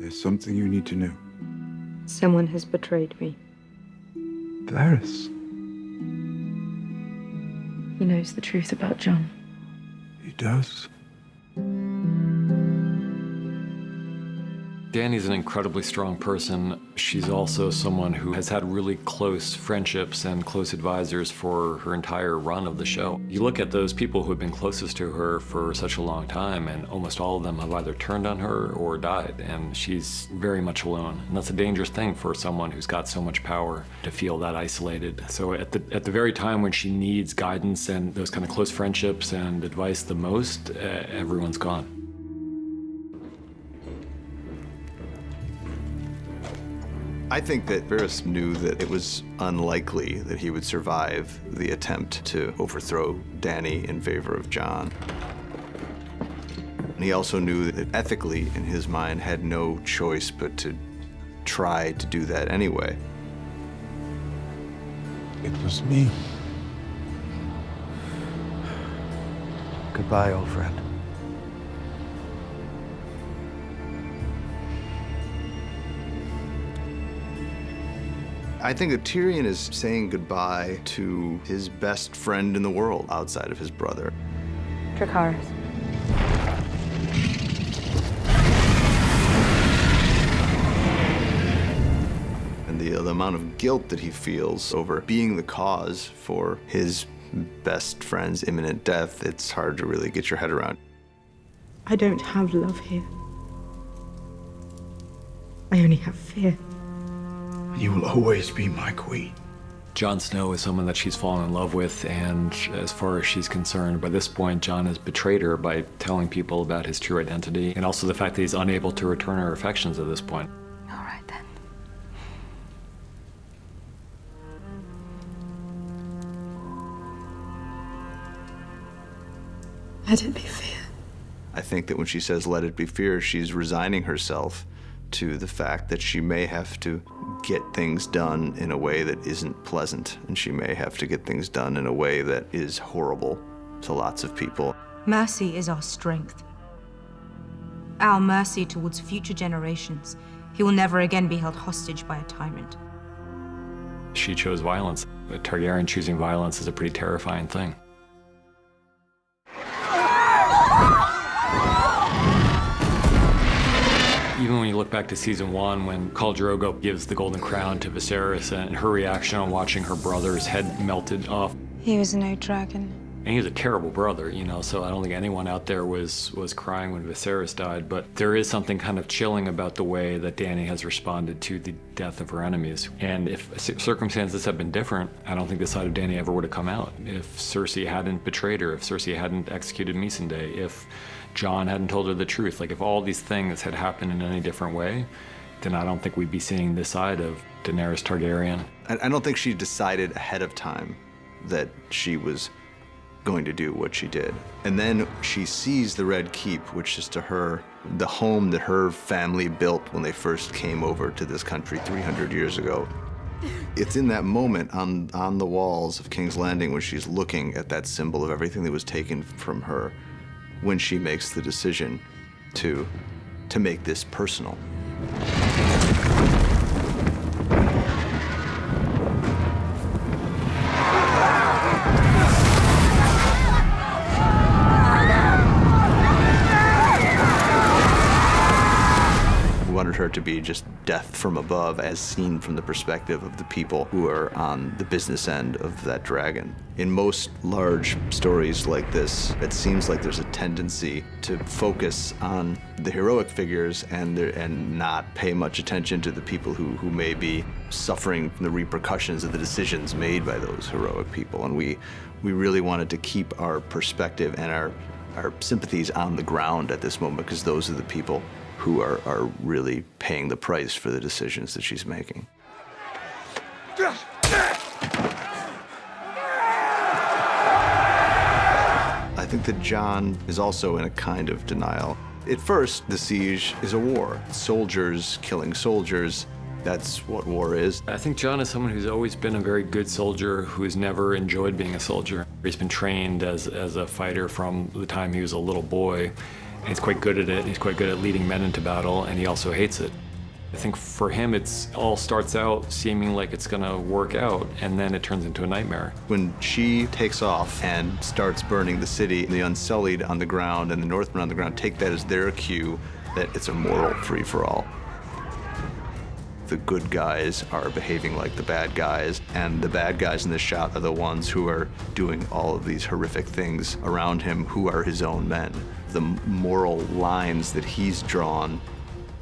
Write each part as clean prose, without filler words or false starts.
There's something you need to know. Someone has betrayed me. Varys. He knows the truth about John. He does. Dany's an incredibly strong person. She's also someone who has had really close friendships and close advisors for her entire run of the show. You look at those people who have been closest to her for such a long time, and almost all of them have either turned on her or died, and she's very much alone. And that's a dangerous thing for someone who's got so much power, to feel that isolated. So at the very time when she needs guidance and those kind of close friendships and advice the most, everyone's gone. I think that Varys knew that it was unlikely that he would survive the attempt to overthrow Dany in favor of Jon. And he also knew that ethically, in his mind, had no choice but to try to do that anyway. It was me. Goodbye, old friend. I think that Tyrion is saying goodbye to his best friend in the world outside of his brother. Dracarys. And the amount of guilt that he feels over being the cause for his best friend's imminent death, it's hard to really get your head around. I don't have love here. I only have fear. You will always be my queen. Jon Snow is someone that she's fallen in love with, and as far as she's concerned, by this point, Jon has betrayed her by telling people about his true identity, and also the fact that he's unable to return her affections at this point. All right, then. Let it be fear. I think that when she says, let it be fear, she's resigning herself to the fact that she may have to get things done in a way that isn't pleasant, and she may have to get things done in a way that is horrible to lots of people. Mercy is our strength. Our mercy towards future generations. He will never again be held hostage by a tyrant. She chose violence. A Targaryen choosing violence is a pretty terrifying thing. Even when you look back to season 1, when Khal Drogo gives the Golden Crown to Viserys, and her reaction on watching her brother's head melted off. He was no dragon. And he was a terrible brother, you know, so I don't think anyone out there was crying when Viserys died, but there is something kind of chilling about the way that Dany has responded to the death of her enemies. And if circumstances had been different, I don't think the side of Dany ever would have come out. If Cersei hadn't betrayed her, if Cersei hadn't executed Missandei, if Jon hadn't told her the truth, like if all these things had happened in any different way, then I don't think we'd be seeing this side of Daenerys Targaryen. I don't think she decided ahead of time that she was going to do what she did. And then she sees the Red Keep, which is to her the home that her family built when they first came over to this country 300 years ago. It's in that moment on the walls of King's Landing when she's looking at that symbol of everything that was taken from her, when she makes the decision to make this personal. We wanted her to be just death from above, as seen from the perspective of the people who are on the business end of that dragon. In most large stories like this, it seems like there's a tendency to focus on the heroic figures and not pay much attention to the people who may be suffering from the repercussions of the decisions made by those heroic people. And we really wanted to keep our perspective and our sympathies on the ground at this moment, because those are the people who are really paying the price for the decisions that she's making. I think that Jon is also in a kind of denial. At first, the siege is a war. Soldiers killing soldiers. That's what war is. I think Jon is someone who's always been a very good soldier, who has never enjoyed being a soldier. He's been trained as a fighter from the time he was a little boy. He's quite good at it. He's quite good at leading men into battle, and he also hates it. I think for him, it's all starts out seeming like it's gonna work out, and then it turns into a nightmare. When she takes off and starts burning the city, the Unsullied on the ground and the Northmen on the ground take that as their cue that it's a moral free-for-all. The good guys are behaving like the bad guys, and the bad guys in this shot are the ones who are doing all of these horrific things around him, who are his own men. The moral lines that he's drawn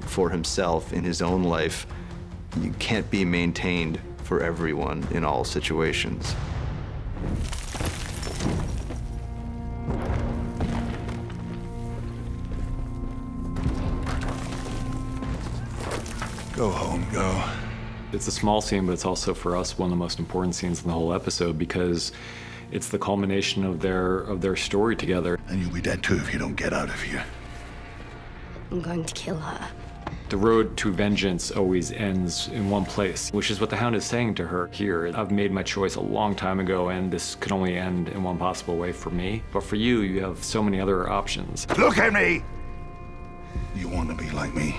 for himself in his own life, you can't be maintained for everyone in all situations. Go home, go. It's a small scene, but it's also for us one of the most important scenes in the whole episode because it's the culmination of their story together. And you'll be dead too if you don't get out of here. I'm going to kill her. The road to vengeance always ends in one place, which is what the Hound is saying to her here. I've made my choice a long time ago, and this could only end in one possible way for me. But for you, you have so many other options. Look at me! You want to be like me?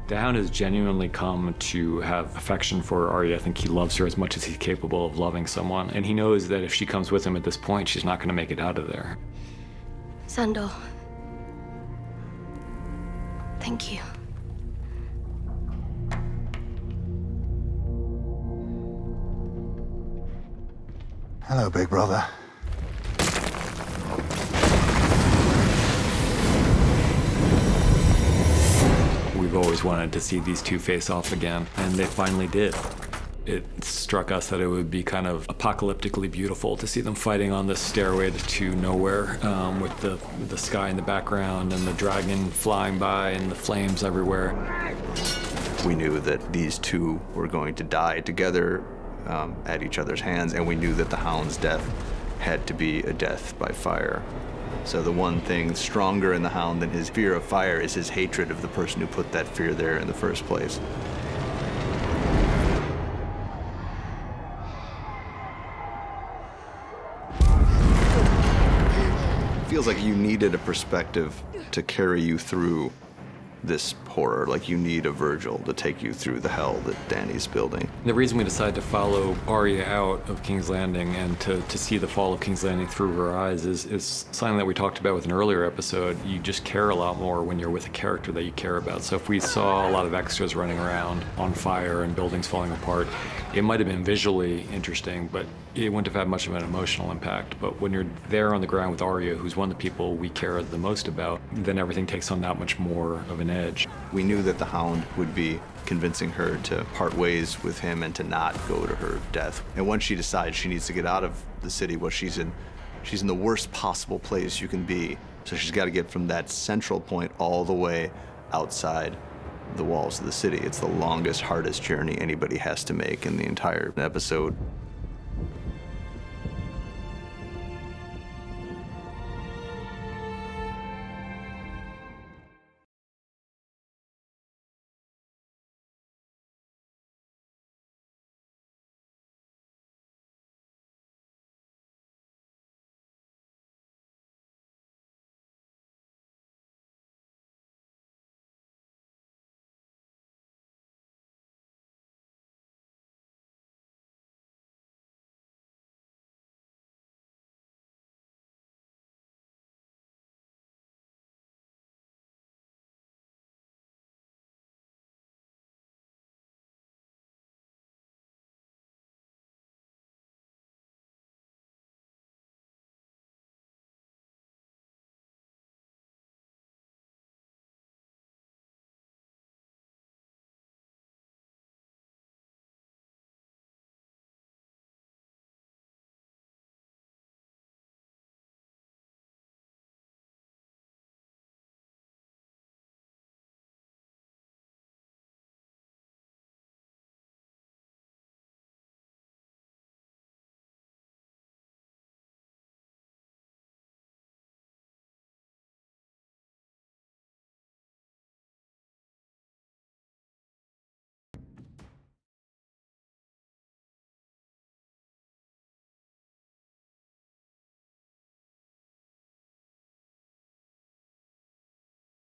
The Hound has genuinely come to have affection for Arya. I think he loves her as much as he's capable of loving someone. And he knows that if she comes with him at this point, she's not going to make it out of there. Sandor. Thank you. Hello, big brother. We've always wanted to see these two face off again, and they finally did. It struck us that it would be kind of apocalyptically beautiful to see them fighting on this stairway to nowhere, with the sky in the background and the dragon flying by and the flames everywhere. We knew that these two were going to die together at each other's hands, and we knew that the Hound's death had to be a death by fire. So the one thing stronger in the Hound than his fear of fire is his hatred of the person who put that fear there in the first place. Feels like you needed a perspective to carry you through this horror, like you need a Virgil to take you through the hell that Dany's building. The reason we decided to follow Arya out of King's Landing and to see the fall of King's Landing through her eyes is something that we talked about with an earlier episode. You just care a lot more when you're with a character that you care about. So if we saw a lot of extras running around on fire and buildings falling apart, it might have been visually interesting, but it wouldn't have had much of an emotional impact. But when you're there on the ground with Arya, who's one of the people we care the most about, then everything takes on that much more of an edge. We knew that the Hound would be convincing her to part ways with him and to not go to her death. And once she decides she needs to get out of the city, well, she's in the worst possible place you can be. So she's got to get from that central point all the way outside the walls of the city. It's the longest, hardest journey anybody has to make in the entire episode.